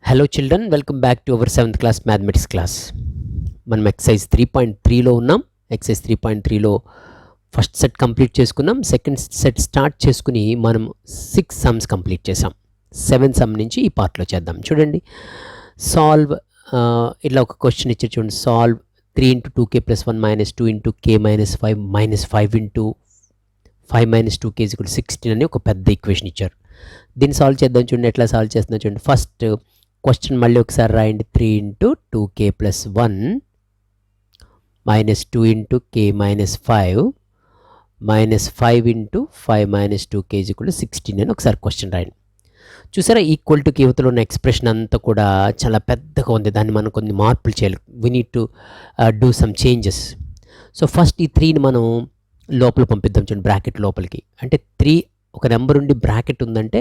Hello children, welcome back to our 7th class mathematics class. మనం excise 3.3లో ఉన్నాం. Excise 3.3లో first set complete చేసుకున్నాం. Second set start చేసుకుని మనం 6 sums complete చేసాం. 7 some నుంచి ఈ పార్ట్లో చేద్దాం. చూడండి, సాల్వ్ ఇట్లా ఒక క్వశ్చన్ ఇచ్చారు చూడండి. Solve 3 into 2k plus 1 minus 2 into k minus 5 into 5 minus 2k is equal to 16 అని ఒక పెద్ద ఈక్వేషన్ ఇచ్చారు. దీన్ని సాల్వ్ చేద్దాం. చూడండి ఎట్లా సాల్వ్ చేస్తుందో చూడండి. ఫస్ట్ క్వశ్చన్ మళ్ళీ ఒకసారి రాయండి. 3 into 2k plus 1 minus 2 into k minus 5 minus 5 into 5 minus 2k is equal to 16 అని ఒకసారి క్వశ్చన్ రాయండి. చూసారా, ఈక్వల్ టు కేవతలో ఉన్న ఎక్స్ప్రెషన్ అంతా కూడా చాలా పెద్దగా ఉంది. దాన్ని మనం కొన్ని మార్పులు చేయాలి. We need to do some changes. So first ఈ 3ని మనం లోపల పంపిద్దాం. చూడండి, బ్రాకెట్ లోపలికి. అంటే 3 ఒక నెంబర్ ఉండి బ్రాకెట్ ఉందంటే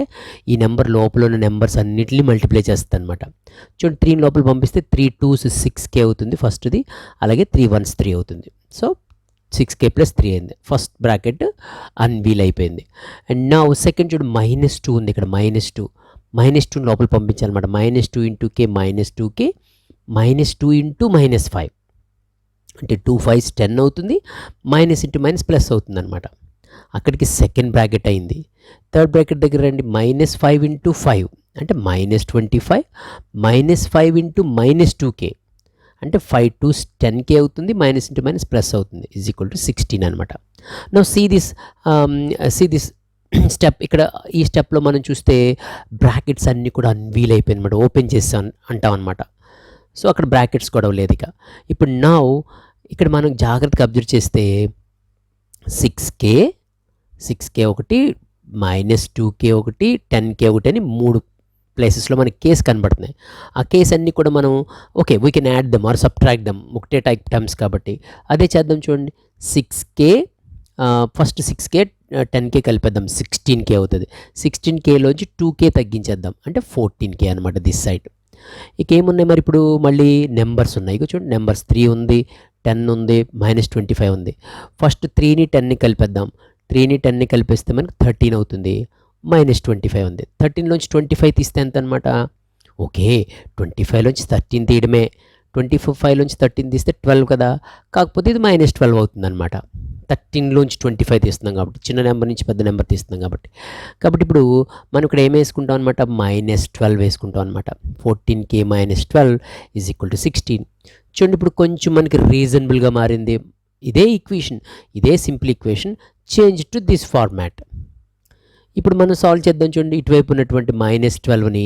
ఈ నెంబర్ లోపల ఉన్న నెంబర్స్ అన్నిటిని మల్టిప్లై చేస్తుంది అనమాట. చూడండి, 3 లోపల పంపిస్తే 3 2s 6k అవుతుంది ఫస్ట్ది, అలాగే 3 1s 3 అవుతుంది. సో 6k plus 3 అయింది. ఫస్ట్ బ్రాకెట్ అన్వీల్ అయిపోయింది. అండ్ నా సెకండ్ చూడు, -2 ఉంది ఇక్కడ. -2 లోపల పంపించాలన్నమాట. -2 into k minus 2k -2 into -5 అంటే 2 5s 10 అవుతుంది. మైనస్ ఇంటూ మైనస్ ప్లస్ అవుతుంది అనమాట. అక్కడికి సెకండ్ బ్రాకెట్ అయింది. థర్డ్ బ్రాకెట్ దగ్గర రండి. -5 into 5 అంటే -25 -5 into -2k అంటే 5 2s 10k అవుతుంది. మైనస్ ఇంటూ మైనస్ ప్లస్ అవుతుంది ఈజ్ ఈక్వల్ టు 16 అనమాట. Now see this step. ఇక్కడ ఈ స్టెప్లో మనం చూస్తే బ్రాకెట్స్ అన్నీ కూడా అన్వీల్ అయిపోయింది అనమాట. ఓపెన్ చేస్తాం అంటాం అనమాట. సో అక్కడ బ్రాకెట్స్ కూడా లేదు ఇక. ఇప్పుడు నౌ ఇక్కడ మనం జాగ్రత్తగా అబ్జర్వ్ చేస్తే 6k ఒకటి, -2k ఒకటి, 10k ఒకటి అని 3 ప్లేసెస్లో మనకి కేస్ కనబడుతున్నాయి. ఆ కేస్ అన్నీ కూడా మనం okay we can add them or subtract them. ఒకటే టైప్ టర్మ్స్ కాబట్టి అదే చేద్దాం. చూడండి, 6k first 6k 10k కలిపేద్దాం, 16k అవుతుంది. 16kలోంచి 2k తగ్గించేద్దాం అంటే 14k అనమాట దిస్ సైడ్. ఇక ఏమున్నాయి మరి ఇప్పుడు? మళ్ళీ నెంబర్స్ ఉన్నాయి. ఇక చూడండి, నెంబర్స్ 3 ఉంది, 10 ఉంది, -25 ఉంది. ఫస్ట్ 3ని 10ని కలిపేద్దాం. 3ని 10ని కలిపేస్తే మనకు 13 అవుతుంది. -25 ఉంది. 13లోంచి 25 తీస్తే ఎంత అనమాట? ఓకే, 25లోంచి 13 తీయడమే. 25లోంచి 13 తీస్తే 12 కదా. కాకపోతే ఇది -12 అవుతుంది అనమాట. 13లోంచి 25 తీస్తున్నాం కాబట్టి, చిన్న నెంబర్ నుంచి పెద్ద నెంబర్ తీస్తున్నాం కాబట్టి. ఇప్పుడు మనం ఇక్కడ ఏం వేసుకుంటాం అనమాట? -12 వేసుకుంటాం అనమాట. 14k - 12 is equal to 16. చూడండి, ఇప్పుడు కొంచెం మనకి రీజనబుల్గా మారింది. ఇదే ఈక్వేషన్, ఇదే simple equation change to this format. ఇప్పుడు మనం సాల్వ్ చేద్దాం. చూడండి, ఇటువైపు ఉన్నటువంటి -12ని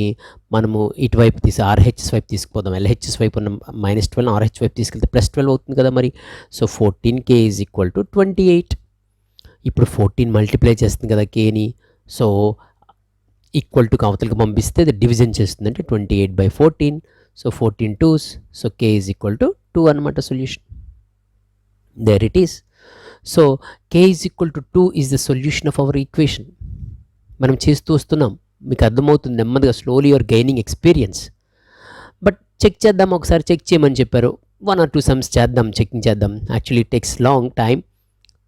మనము ఇటువైపు RHS వైపు తీసుకుపోదాం. LHS వైపు ఉన్న -12 RHS వైపు తీసుకెళ్తే +12 అవుతుంది కదా మరి. So 14k is equal to 28. ఇప్పుడు 14 మల్టిప్లై చేస్తుంది కదా కేని. సో ఈక్వల్ టు అవతలకి పంపిస్తే అది డివిజన్ చేస్తుంది అంటే 28/14. So 14 2s. So k is equal to 2 అనమాట solution. There it is. So k is equal to 2 is the solution of our equation. మనం చేస్తూ వస్తున్నాం, మీకు అర్థమవుతుంది నెమ్మదిగా. Slowly your gaining experience. But check చేద్దాం, ఒకసారి చెక్ చేయమని చెప్పారు. 1 or 2 సమ్స్ చేద్దాం, చెకింగ్ చేద్దాం. Actually it takes long time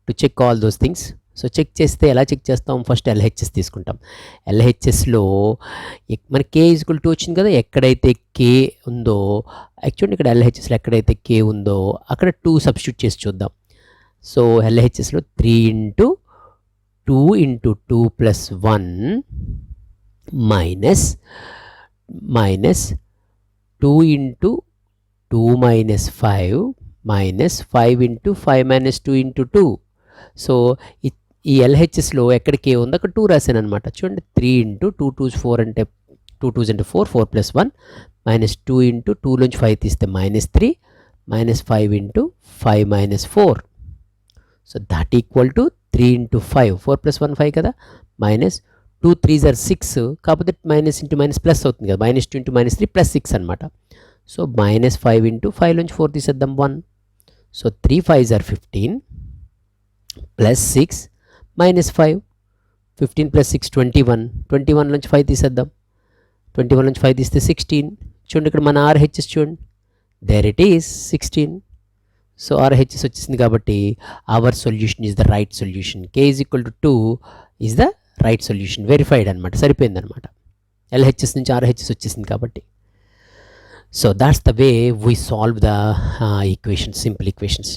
to check all those things. So check చేస్తే ఎలా చెక్ చేస్తాం? ఫస్ట్ LHS తీసుకుంటాం. LHSలో మన k ఈక్వల్ టు వచ్చింది కదా. ఎక్కడైతే k ఉందో, యాక్చువల్లీ ఇక్కడ LHSలో ఎక్కడైతే k ఉందో అక్కడ 2 సబ్స్టిట్యూట్ చేసి చూద్దాం. సో LHSలో 3 into 2 into 2 plus 1 minus 2 into 2 minus 5 minus 5 into 5 minus 2 into 2. So ఈ LHSలో ఎక్కడ k ఉందో అక్కడ 2 రాశాను అనమాట. చూడండి, 3 into 2 2s 4 అంటే 2 2s అంటే 4 4 plus 1 minus 2 into 2లోంచి 5 తీస్తే -3 minus 5 into 5 minus 4. So that equal to 3 into 5. 4 plus 1 5 కదా. minus 2 3s are 6. కాకపోతే మైనస్ ఇంటూ మైనస్ ప్లస్ అవుతుంది కదా. -2 into -3 +6 అనమాట. సో -5 into 5లోంచి 4 తీసేద్దాం 1. So 3 5s are 15 plus 6 minus 5. 15 plus 6 21. 21లోంచి 5 తీసేద్దాం. 21లోంచి 5 తీస్తే 16. చూడండి, ఇక్కడ మన RHS చూడండి. There it is 16. So RHS వచ్చేసింది కాబట్టి our solution is the right solution. k is equal to 2 is the right solution. Verified అనమాట, సరిపోయింది అనమాట. LHS నుంచి RHS వచ్చేసింది కాబట్టి. So that's the way we solve the equations, simple equations.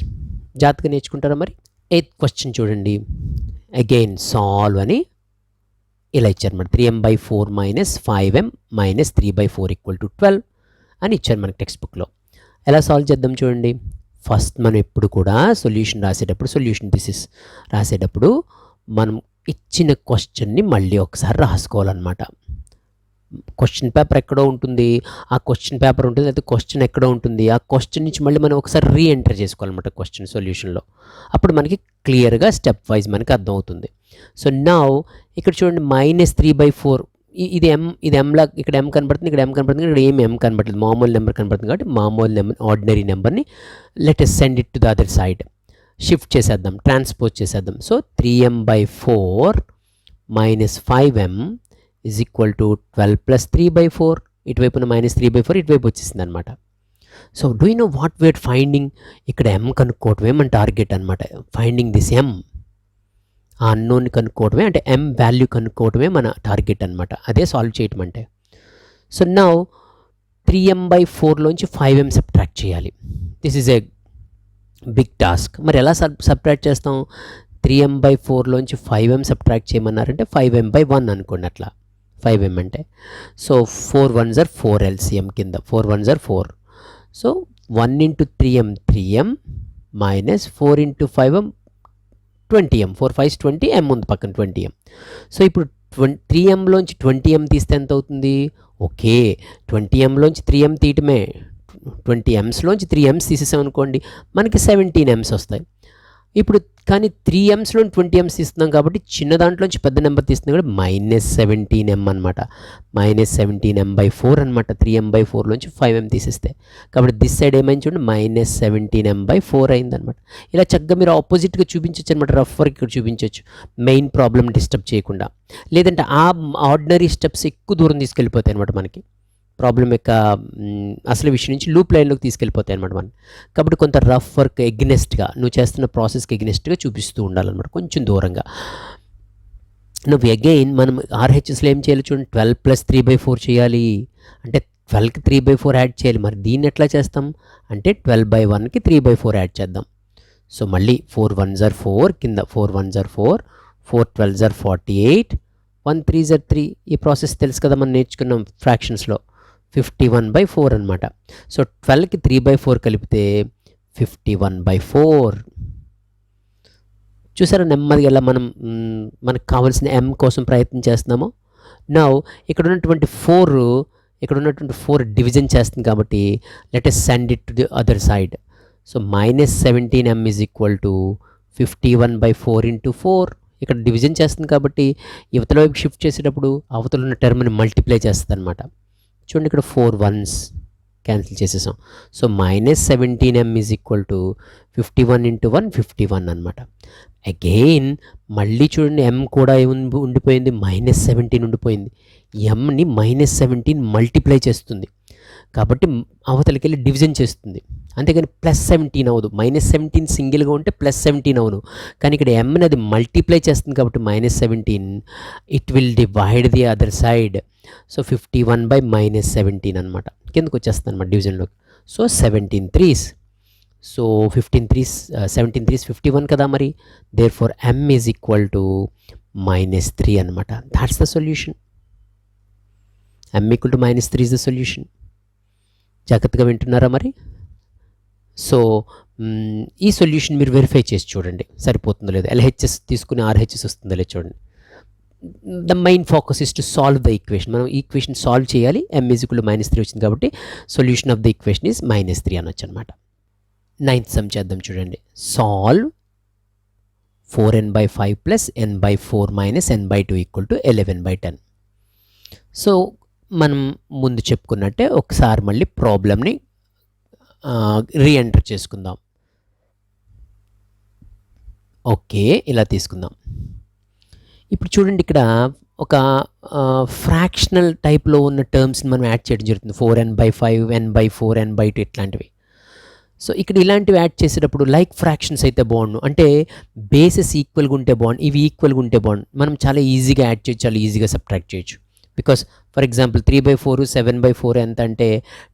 జాగ్రత్తగా నేర్చుకుంటారా మరి? 8th క్వశ్చన్ చూడండి. అగైన్ సాల్వ్ అని ఇలా ఇచ్చారు మరి 3m/4 - 5m - 3/4 = 12 అని ఇచ్చారు మనకి టెక్స్ట్ బుక్లో. ఎలా సాల్వ్ చేద్దాం చూడండి. ఫస్ట్ మనం ఎప్పుడు కూడా సొల్యూషన్ రాసేటప్పుడు, సొల్యూషన్ థిసిస్ రాసేటప్పుడు మనం ఇచ్చిన క్వశ్చన్ని మళ్ళీ ఒకసారి రాసుకోవాలన్నమాట. క్వశ్చన్ పేపర్ ఎక్కడో ఉంటుంది, ఆ క్వశ్చన్ పేపర్ ఉంటుంది, లేకపోతే క్వశ్చన్ ఎక్కడో ఉంటుంది, ఆ క్వశ్చన్ నుంచి మళ్ళీ మనం ఒకసారి రీఎంటర్ చేసుకోవాలన్నమాట క్వశ్చన్ సొల్యూషన్లో. అప్పుడు మనకి క్లియర్గా స్టెప్ వైజ్ మనకి అర్థమవుతుంది. సో నౌ ఇక్కడ చూడండి -3/4 ఇది ఎంలా ఇక్కడ m కనబడుతుంది, ఇక్కడ m కనబడుతుంది, ఇక్కడ ఏమి m కనబడలేదు, మామూలు నెంబర్ కనబడుతుంది. కాబట్టి మామూలు నెంబర్, ఆర్డినరీ నెంబర్ని let us send it to the other side. Shift చేసేద్దాం, ట్రాన్స్పోజ్ చేసేద్దాం. So 3m/4 - 5m = 12 + 3/4. ఇటువైపున -3/4, ఇటువైపు వచ్చేసింది అనమాట. So do you know what we're finding? ఇక్కడ m కనుక్కోవటమే మన టార్గెట్ అనమాట. ఫైండింగ్ దిస్ m, ఆ అన్నోన్ని కనుక్కోవటమే, అంటే m వాల్యూ కనుక్కోవటమే మన టార్గెట్ అనమాట. అదే సాల్వ్ చేయటం అంటే. సో నౌ 3m/4లోంచి 5m సబ్ట్రాక్ట్ చేయాలి. This is a big task. మరి ఎలా సబ్ట్రాక్ట్ చేస్తాం? 3m/4లోంచి 5m సబ్ట్రాక్ట్ చేయమన్నారంటే 5m/1 అనుకోండి. అట్లా 5m అంటే సో 4 1s are 4 LCM కింద 4 1s are 4. So 1 × 3m 3m - 4 × 5m 20m. 4 5s 20, m ఉంది పక్కన 20m. సో ఇప్పుడు 3mలోంచి 20m తీస్తే ఎంత అవుతుంది? Okay, 20mలోంచి 3m తీయటమే. 20msలోంచి 3m's తీసేసామనుకోండి, మనకి 17m's వస్తాయి. ఇప్పుడు కానీ 3msలో 20m's తీస్తున్నాం కాబట్టి చిన్న దాంట్లోంచి పెద్ద నెంబర్ తీస్తున్నాం కాబట్టి -17m అనమాట. -17m/4 అనమాట. 3m/4లోంచి 5m తీసేస్తే. కాబట్టి దిస్ సైడ్ ఏమైంది చూడండి, -17m/4 అయిందనమాట. ఇలా చక్కగా మీరు ఆపోజిట్గా చూపించవచ్చు అనమాట. రఫ్ వర్క్ ఇక్కడ చూపించవచ్చు, మెయిన్ ప్రాబ్లమ్ డిస్టర్బ్ చేయకుండా. లేదంటే ఆ ఆర్డినరీ స్టెప్స్ ఎక్కువ దూరం తీసుకెళ్ళిపోతాయి అనమాట మనకి. ప్రాబ్లం యొక్క అసలు విషయం నుంచి లూప్ లైన్లోకి తీసుకెళ్ళిపోతాయి అనమాట మనం. కాబట్టి కొంత రఫ్ వర్క్ ఎగ్నెస్ట్గా, నువ్వు చేస్తున్న ప్రాసెస్కి ఎగ్నెస్ట్గా చూపిస్తూ ఉండాలన్నమాట, కొంచెం దూరంగా. నువ్వు అగైన్ మనం ఆర్హెచ్ఎస్లో ఏం చేయాలి చూడండి, 12 + 3/4 చేయాలి. అంటే 12కి 3/4 యాడ్ చేయాలి. మరి దీన్ని ఎట్లా చేస్తాం అంటే 12/1కి 3/4 యాడ్ చేద్దాం. సో మళ్ళీ 4 1s are 4 కింద 4 1s are 4, 4 12s are 48, 1 3s are 3. ఈ ప్రాసెస్ తెలుసు కదా, మనం నేర్చుకున్నాం ఫ్రాక్షన్స్లో. 51/4 అనమాట. సో 12కి 3/4 కలిపితే 51/4. చూసారా నెమ్మదిగా ఎలా మనం మనకు కావాల్సిన m కోసం ప్రయత్నం చేస్తున్నామో. నౌ ఇక్కడ ఉన్నటువంటి 4 డివిజన్ చేస్తుంది కాబట్టి let us send it to the other side. So -17m = 51/4 × 4. ఇక్కడ డివిజన్ చేస్తుంది కాబట్టి యువతల వైపు షిఫ్ట్ చేసేటప్పుడు అవతల ఉన్న టర్మ్ని మల్టిప్లై చేస్తుంది అనమాట. చూడండి ఇక్కడ 4 1s క్యాన్సిల్ చేసేసాం. సో -17m = 51 × 1 51 అనమాట. అగైన్ మళ్ళీ చూడండి m కూడా ఉండిపోయింది, -17 ఉండిపోయింది. mని -17 మల్టిప్లై చేస్తుంది కాబట్టి అవతలకి వెళ్ళి డివిజన్ చేస్తుంది. అంతేగాని +17 అవ్వదు. -17 సింగిల్గా ఉంటే +17 అవును, కానీ ఇక్కడ mని అది మల్టిప్లై చేస్తుంది కాబట్టి -17 it will divide the other side. So 51/-17 అనమాట, కిందకు వచ్చేస్తుంది అనమాట డివిజన్లోకి. So 17 3s. సో 17 3s 51 కదా. మరి దేర్ ఫోర్ m = -3 అనమాట. That's the solution. m = -3 is the solution. జాగ్రత్తగా వింటున్నారా మరి? సో ఈ సొల్యూషన్ మీరు వెరిఫై చేసి చూడండి సరిపోతుందో లేదో. LHS తీసుకుని RHS వస్తుందో లేదు చూడండి. The main focus is to solve the equation. మనం ఈక్వేషన్ సాల్వ్ చేయాలి. m = -3 వచ్చింది కాబట్టి solution of the equation is -3 అనొచ్చు అనమాట. 9th సమ్ చేద్దాం చూడండి. Solve 4n/5 + n/4 - n/2 = 11/10. So మనం ముందు చెప్పుకున్నట్టే ఒకసారి మళ్ళీ ప్రాబ్లమ్ని రీఎంటర్ చేసుకుందాం. ఓకే, ఇలా తీసుకుందాం. ఇప్పుడు చూడండి ఇక్కడ ఒక ఫ్రాక్షనల్ టైప్లో ఉన్న టర్మ్స్ని మనం యాడ్ చేయడం జరుగుతుంది. 4n/5 n/4 n/2 ఇట్లాంటివి. సో ఇక్కడ ఇలాంటివి యాడ్ చేసేటప్పుడు లైక్ ఫ్రాక్షన్స్ అయితే బాగుండు, అంటే బేసెస్ ఈక్వల్గా ఉంటే బాగుండు, ఇవి ఈక్వల్గా ఉంటే బాగుండు. మనం చాలా ఈజీగా యాడ్ చేయొచ్చు, చాలా ఈజీగా సబ్ట్రాక్ట్ చేయొచ్చు. బికాస్ ఫర్ ఎగ్జాంపుల్ 3/4 7/4 ఎంత అంటే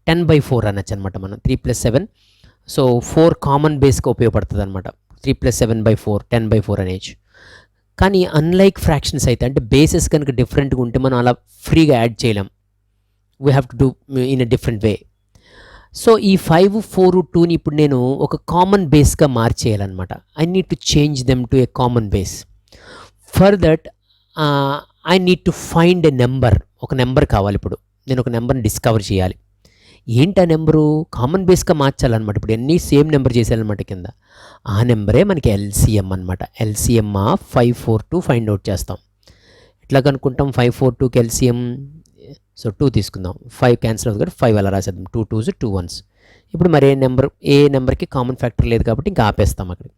10/4 అనొచ్చు అనమాట. మనం 3 + 7, సో 4 కామన్ బేస్గా ఉపయోగపడుతుంది అనమాట. 3 + 7/4 10/4 అనేసి. కానీ అన్లైక్ ఫ్రాక్షన్స్ అయితే అంటే బేసెస్ కనుక డిఫరెంట్గా ఉంటే మనం అలా ఫ్రీగా యాడ్ చేయలేం. We have to do in a different way. So ఈ 5 4 2ని ఇప్పుడు నేను ఒక కామన్ బేస్గా మార్చేయాలన్నమాట. I need to change them to a common base. For that I need to find a number. ఒక నెంబర్ కావాలి. ఇప్పుడు నేను ఒక నెంబర్ని డిస్కవర్ చేయాలి. ఏంటి ఆ నెంబరు? కామన్ బేస్గా మార్చాలన్నమాట. ఇప్పుడు అన్నీ సేమ్ నెంబర్ చేసేయాలన్నమాట కింద. ఆ నెంబరే మనకి ఎల్సిఎం అనమాట. ఎల్సిఎం ఆఫ్ 5 4 2 ఫైండ్ అవుట్ చేస్తాం. ఎట్లా కనుక్కుంటాం? 5 4 2కి ఎల్సిఎం, సో 2 తీసుకుందాం. 5 క్యాన్సిల్ అవుతుంది కాబట్టి 5 అలా రాసేద్దాం. 2 2s 2 1s. ఇప్పుడు మరి ఏ నెంబర్కి కామన్ ఫ్యాక్టర్ లేదు కాబట్టి ఇంకా ఆపేస్తాం అక్కడ.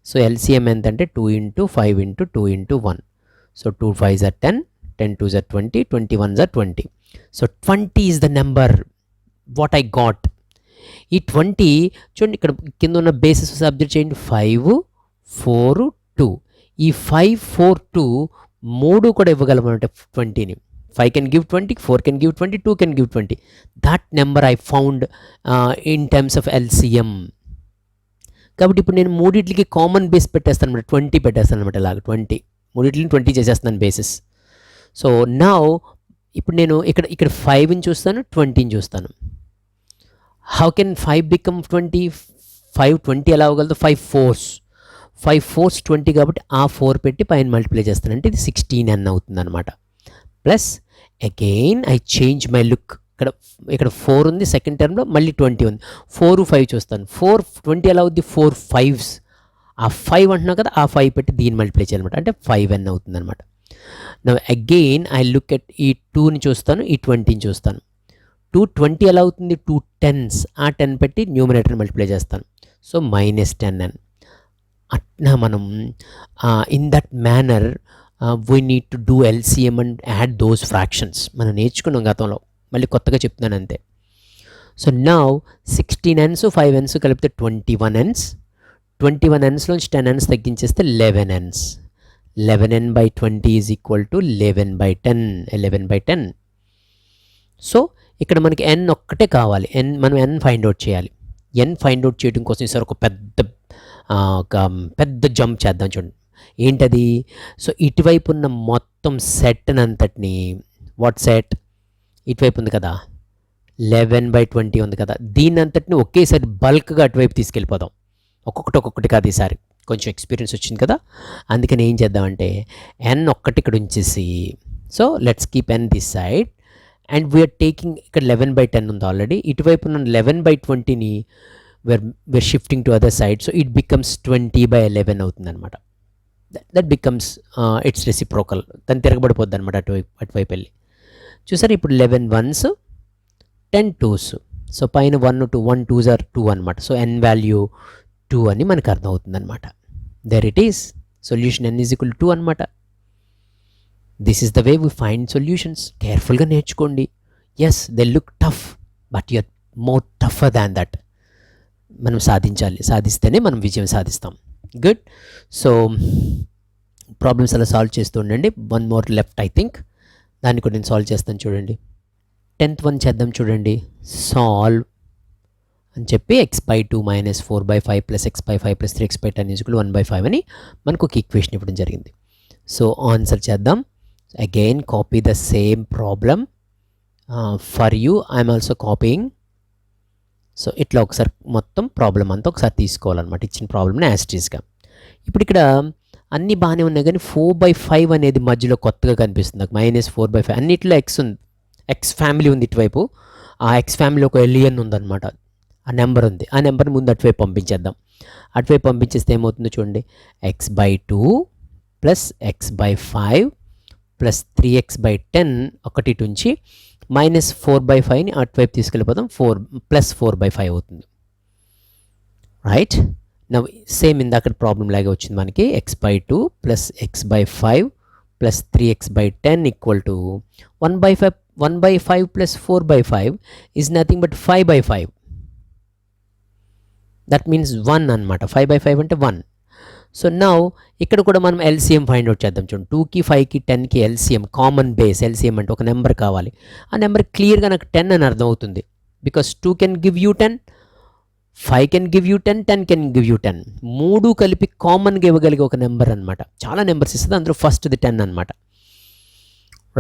సో ఎల్సిఎం ఎంత అంటే 2 × 5 × 2 × 1. So 2 5s are 10, 10 2s are 20, 20 1s are 20. So 20 is the number what I got. ఈ 20 చూడండి, ఇక్కడ కింద ఉన్న బేసిస్ సబ్జెక్ట్ చేయండి. 5 4 2. ఈ 5 4 2 మూడు కూడా ఇవ్వగలమంటే 20ని. 5 can give 20, 4 can give 20, 2 can give 20. That number I found in terms of LCM. కాబట్టి ఇప్పుడు నేను మూడిట్లకి కామన్ బేస్ పెట్టేస్తాను అనమాట. 20 పెట్టేస్తాను అనమాట. ఇలాగ 20 మూడిట్లని 20 చేసేస్తున్నాను బేసిస్. సో నౌ ఇప్పుడు నేను ఇక్కడ 5ని చూస్తాను, 20ని చూస్తాను. How can 5 become 20? 5 20 ఎలా అవ్వగలదు? 5 4s 20 కాబట్టి ఆ 4 పెట్టి పైన మల్టిప్లై చేస్తాను. అంటే ఇది 16n అవుతుంది అనమాట. Plus again I change my look. ఇక్కడ 4 ఉంది సెకండ్ టర్మ్లో, మళ్ళీ 20 ఉంది. 4 5 చూస్తాను. 4 20 ఎలా అవుద్ది? 4 5s. ఆ 5 అంటున్నావు కదా, ఆ 5 పెట్టి దీన్ని మల్టిప్లై చేయాలన్నమాట. అంటే 5n అవుతుంది అనమాట. Now again I look at ఈ 2ని చూస్తాను, ఈ 20ని చూస్తాను. 2 20 ఎలా అవుతుంది? 2 10s. ఆ 10 పెట్టి న్యూమరేటర్ని మల్టిప్లై చేస్తాను. So -10n. అట్లా మనం in that manner we need to do LCM and add those fractions. మనం నేర్చుకున్నాం గతంలో, మళ్ళీ కొత్తగా చెప్తున్నాను అంతే. సో నౌ 16n 5n కలిపితే 21n. 21nsలోంచి 10n తగ్గించేస్తే 11n. 11n/20 is equal to 11/10. 11/10. So ఇక్కడ మనకి n ఒక్కటే కావాలి. మనం n ఫైండ్ అవుట్ చేయాలి. n ఫైండ్ అవుట్ చేయడం కోసం ఈసారి ఒక పెద్ద జంప్ చేద్దాం. చూడండి ఏంటది? సో ఇటువైపు ఉన్న మొత్తం సెట్ అంతటిని, వాట్ సెట్? ఇటువైపు ఉంది కదా 11/20 ఉంది కదా, దీని అంతటిని ఒకేసారి బల్క్గా అటువైపు తీసుకెళ్ళిపోదాం. ఒక్కొక్కటి కాదు. ఈసారి కొంచెం ఎక్స్పీరియన్స్ వచ్చింది కదా, అందుకని ఏం చేద్దామంటే n ఒక్కటి ఇక్కడ ఉంచేసి, so let's keep n this side and we're taking, ఇక్కడ 11/10 ఉంది ఆల్రెడీ. ఇటువైపు ఉన్న 11/20ని we're shifting to other side, so it becomes 20/11 అవుతుంది అనమాట. That becomes it's reciprocal. దాన్ని తిరగబడిపోద్ది అనమాట అటువైపు వెళ్ళి. చూసారు ఇప్పుడు 11 1s 10 2s. సో పైన 1 2 1 2s are 2 అనమాట. సో n వాల్యూ 2 అని మనకు అర్థమవుతుంది అనమాట. There it is solution n is equal 2 అనమాట. This is the way we find solutions. కేర్ఫుల్గా నేర్చుకోండి. Yes they look tough, but you're more tougher than that. మనం సాధిస్తేనే మనం విజయం సాధిస్తాం. గుడ్. సో ప్రాబ్లమ్స్ అలా సాల్వ్ చేస్తూ ఉండండి. 1 more లెఫ్ట్ ఐ థింక్, దాన్ని కూడా నేను సాల్వ్ చేస్తాను. చూడండి 10th one చేద్దాం. చూడండి సాల్వ్ అని చెప్పి x/2 - 4/5 + x/5 + 3x/10 = 1/5 అని మనకు ఒక ఈక్వేషన్ ఇవ్వడం జరిగింది. సో ఆన్సర్ చేద్దాం. Again copy the same problem for you. I'm also copying. So ఇట్లా ఒకసారి మొత్తం ప్రాబ్లం అంతా ఒకసారి తీసుకోవాలన్నమాట, ఇచ్చిన ప్రాబ్లమ్ని యాస్టీస్గా. ఇప్పుడు ఇక్కడ అన్నీ బాగానే ఉన్నాయి, కానీ 4/5 అనేది మధ్యలో కొత్తగా కనిపిస్తుంది నాకు. -4/5 అన్నిట్లో ఎక్స్ ఉంది, ఎక్స్ ఫ్యామిలీ ఉంది ఇటువైపు. ఆ ఎక్స్ ఫ్యామిలీ ఒక ఎలియన్ ఉందన్నమాట. ఆ నెంబర్ ఉంది. ఆ నెంబర్ని ముందు అటువైపు పంపించేద్దాం. అటువైపు పంపించేస్తే ఏమవుతుందో చూడండి. x/2 + x/5 + 3x/10 ఒకటి నుంచి -4/5ని అటువైపు తీసుకెళ్ళిపోతాం. 4 + 4/5 అవుతుంది. రైట్. నవ్ సేమ్ ఇందాక ప్రాబ్లం లాగే వచ్చింది మనకి. x/2 + x/5 + 3x/10 = 1/5. 1/5 + 4/5 is nothing but 5/5. That means 1 అనమాట. 5/5 అంటే 1. సో నౌ ఇక్కడ కూడా మనం ఎల్సిఎం ఫైండ్ అవుట్ చేద్దాం. చూడండి 2కి 5కి 10కి ఎల్సిఎం కామన్ బేస్. ఎల్సిఎం అంటే ఒక నెంబర్ కావాలి. ఆ నెంబర్ క్లియర్గా నాకు 10 అని అర్థం అవుతుంది. Because 2 can give you 10, 5 can give you 10, 10 can give you 10. మూడు కలిపి కామన్గా ఇవ్వగలిగే ఒక నెంబర్ అనమాట. చాలా నెంబర్స్ ఇస్తుంది, అందులో ఫస్ట్ది 10 అనమాట.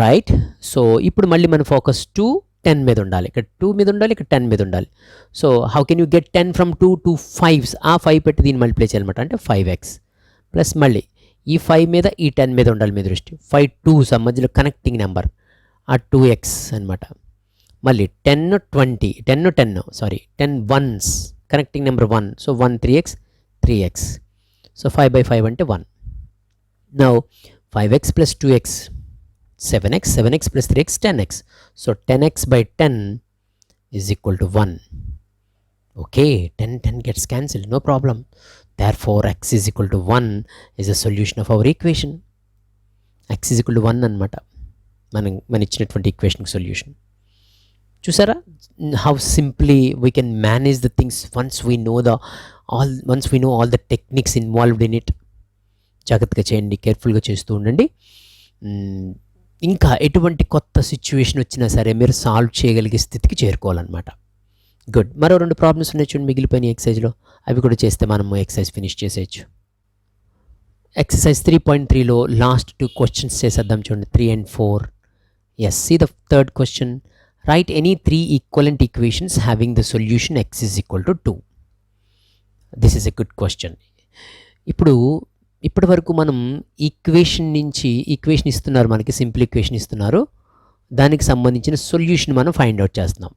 రైట్. సో ఇప్పుడు మళ్ళీ మన ఫోకస్ 2, 10 మీద ఉండాలి. ఇక్కడ 2 మీద ఉండాలి, ఇక్కడ 10 మీద ఉండాలి. So how can you get 10 from 2 to 5? ఆ 5 పెట్టి దీన్ని మల్టిప్లై చేయాలన్నమాట. అంటే 5x ప్లస్ మళ్ళీ ఈ 5 మీద ఈ 10 మీద ఉండాలి మీ దృష్టి. 5 2s మధ్యలో కనెక్టింగ్ నెంబర్, ఆ 2x అనమాట. మళ్ళీ 10 20, 10 10 1s connecting number 1. So 1 3x 3x. So 5/5 అంటే 1. Now 5x plus 2x 7x, 7x plus 3x 10x. So 10x by 10 is equal to 1. Okay, 10 gets cancelled, no problem. Therefore x is equal to 1 is a solution of our equation. x is equal to 1 అన్నమాట మన ఇచ్చినటువంటి equation solution. చూసారా how simply we can manage the things once we know all the techniques involved in it. జాగ్రత్తగా చేయండి, కేర్ఫుల్గా చేస్తూ ఉండండి. ఇంకా ఎటువంటి కొత్త సిచ్యువేషన్ వచ్చినా సరే మీరు సాల్వ్ చేయగలిగే స్థితికి చేరుకోవాలన్నమాట. గుడ్. మరో 2 ప్రాబ్లమ్స్ ఉన్నాయి చూడండి మిగిలిపోయిన ఎక్సైజ్లో. అవి కూడా చేస్తే మనము ఎక్సైజ్ ఫినిష్ చేసేయచ్చు. ఎక్సర్సైజ్ 3.3లో లాస్ట్ 2 క్వశ్చన్స్ చేసేద్దాం చూడండి, 3 and 4. Yes, see the third question. Write any 3 equivalent equations having the solution x is equal to 2. This is a good question. ఇప్పటి వరకు మనం ఈక్వేషన్ ఇస్తున్నారు, మనకి సింపుల్ ఈక్వేషన్ ఇస్తున్నారు, దానికి సంబంధించిన సొల్యూషన్ మనం ఫైండ్ అవుట్ చేస్తున్నాం.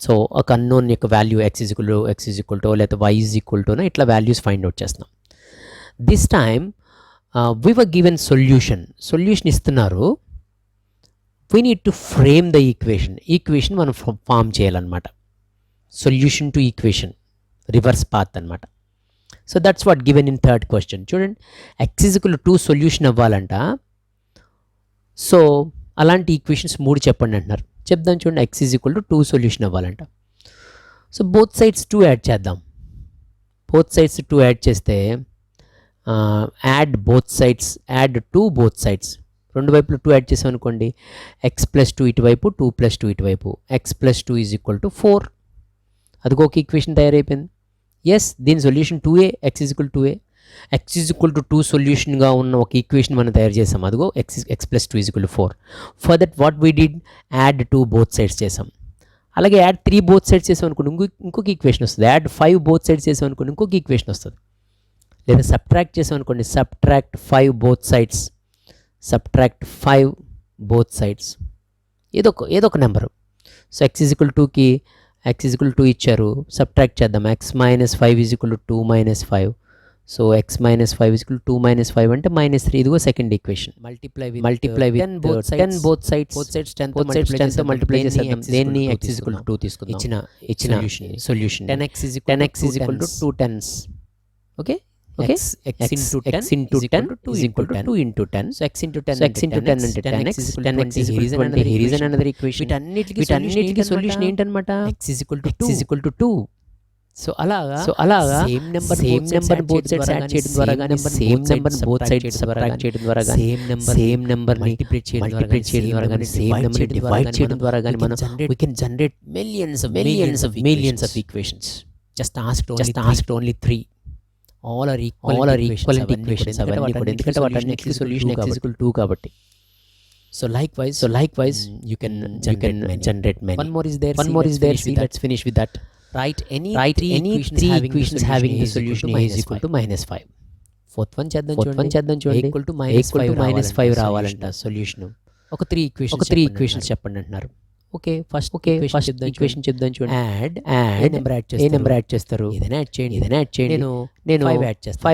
సో ఒక అన్నోన్ యొక్క value x is equal to లేకపోతే y is equal to ఇట్లా వాల్యూస్ ఫైండ్ అవుట్ చేస్తున్నాం. This time we were given solution ఇస్తున్నారు. We need to frame the equation మనం ఫామ్ చేయాలన్నమాట. Solution to equation reverse path అనమాట. So that's what given in third question. చూడండి x is equal to 2 solution అవ్వాలంట. So అలాంటి equations 3 చెప్పండి అంటున్నారు. చెప్దాం చూడండి, x is equal to 2 solution అవ్వాలంట. సో బోత్ సైడ్స్ 2 యాడ్ చేద్దాం. బోత్ సైడ్స్ 2 యాడ్ చేస్తే యాడ్ టు బోత్ సైడ్స్. రెండు వైపులు 2 యాడ్ చేసాం అనుకోండి, x plus 2 ఇటువైపు, 2 plus 2 ఇటువైపు, x plus 2 is equal to 4. అదిగో ఒక ఈక్వేషన్ తయారైపోయింది. ఎస్, దీని solution 2a, x is equal to 2a. x is equal to 2 సొల్యూషన్గా ఉన్న ఒక ఈక్వేషన్ మనం తయారు చేసాం. అదిగో x plus 2 is equal to 4. For that what we did, add 2 both sides చేసాం. అలాగే యాడ్ 3 బోత్ సైడ్స్ చేసాం అనుకోండి, ఇంకొక ఈక్వేషన్ వస్తుంది. యాడ్ 5 బోత్ సైడ్స్ చేసాం అనుకోండి, ఇంకొక ఈక్వేషన్ వస్తుంది. లేదా సబ్ట్రాక్ట్ చేసాం అనుకోండి, సబ్ట్రాక్ట్ 5 బోత్ సైడ్స్, ఏదో ఒక number. So x is equal to 2కి x is equal to 2 ఇచ్చారు, సబ్ట్రాక్ట్ చేద్దాం. x minus 5 is equal to 2 minus 5. So x minus 5 is equal to 2 minus 5 అంటే -3. ఇదిగో second equation. Multiply with 10 both sides 10 తో multiply చేసేద్దాం. దేన్ని x is equal to 2 తీసుకుందాం. ఇచ్చిన solution 10x is equal to 2 10s. Okay, x into 10 is equal to 2 into 10. So x into 10 అంటే 10x is equal to 20. Here is another equation. వీటన్నిటికి solution ఏంటన్నమాట, x is equal to 2. So అలాగా same number both sides add చేయడం ద్వారా గాని, same number both sides subtract చేయడం ద్వారా గాని, సేమ్ నెంబర్ మల్టిప్లై చేయడం ద్వారా గాని, సేమ్ నెంబర్ డివైడ్ చేయడం ద్వారా గాని మనం we can generate millions of equations. Just asked only 3. All are equivalent equations. అవన్నీ కూడా ఎందుకంటే వాటి solution x is equal to 2 కాబట్టి. So likewise you can generate many. One more is there. See, let's finish with that. Write any 3 equations having the solution a is equal to -5. Fourth one చేద్దాం చూడండి, equal to -5 రావాలంట solution. ఒక 3 equations చెప్పండి అంటున్నారు. Okay, first equation చెప్దాం చూడండి. Add ఏ number add చేస్తారు, ఏదైనా add చేయండి. నేను 5 యాడ్ చేస్తాను.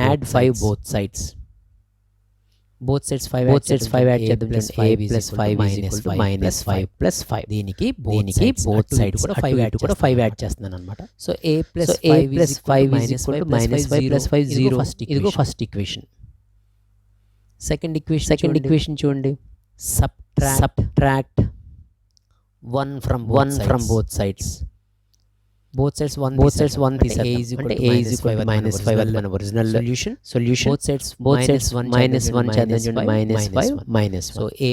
యాడ్ 5 బోత్ సైడ్స్ 5 యాడ్ చేద్దాం. Plus 5 is -5 plus 5. దీనికి బోత్ సైడ్ కూడా 5 యాడ్ చేస్తున్నాను అనమాట. So a plus 5 is equal to -5 plus 5 0. ఇదిగో ఫస్ట్ ఈక్వేషన్. సెకండ్ ఈక్వేషన్ చూడండి, subtract 1 from both sides. Both sides 1 తీసేద్దాం అంటే a is equal to -5 అది మన ఒరిజినల్ సొల్యూషన్ బోత్ సైడ్స్ -1 చేద్దాం చూడండి -5 so a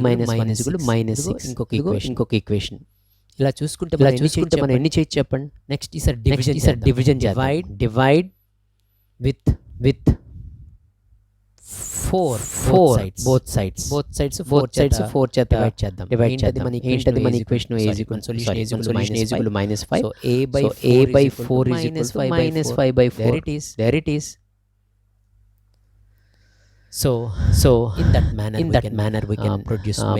-1 is equal to -6 ఇంకొక ఈక్వేషన్ ఇలా చూసుకుంటే మనం ఎన్ని చేయొచ్చు చెప్పండి నెక్స్ట్ ఈసారి division divide with 4 both sides 4 చేత డివైడ్ చేద్దాం ఏంటది మన equation a is equal to solution is equal to -5 so a by 4 is equal to -5 by 4 there it is so in that manner we can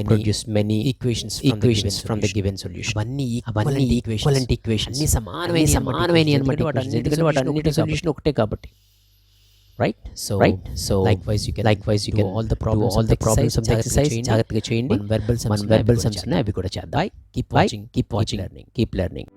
produce many equations from the given solution అవన్నీ equivalent equations అన్ని సమానమైన అన్నమాట ఎందుకంటే వాటన్నిటి solution ఒకటే కాబట్టి right so likewise you can do all the problems of the exercise జాగ్రత్తగా చేయండి మన verbal sums ఉన్నాయి అవి కూడా చేద్దాం keep watching keep learning